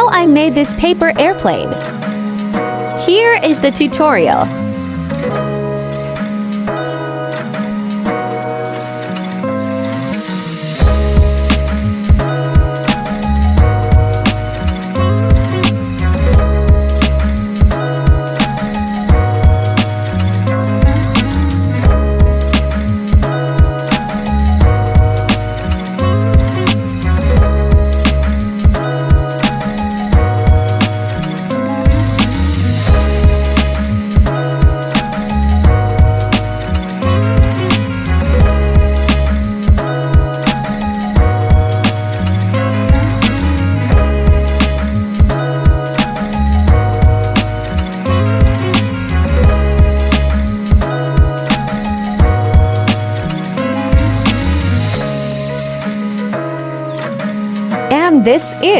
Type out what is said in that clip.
how I made this paper airplane. Here is the tutorial. And this is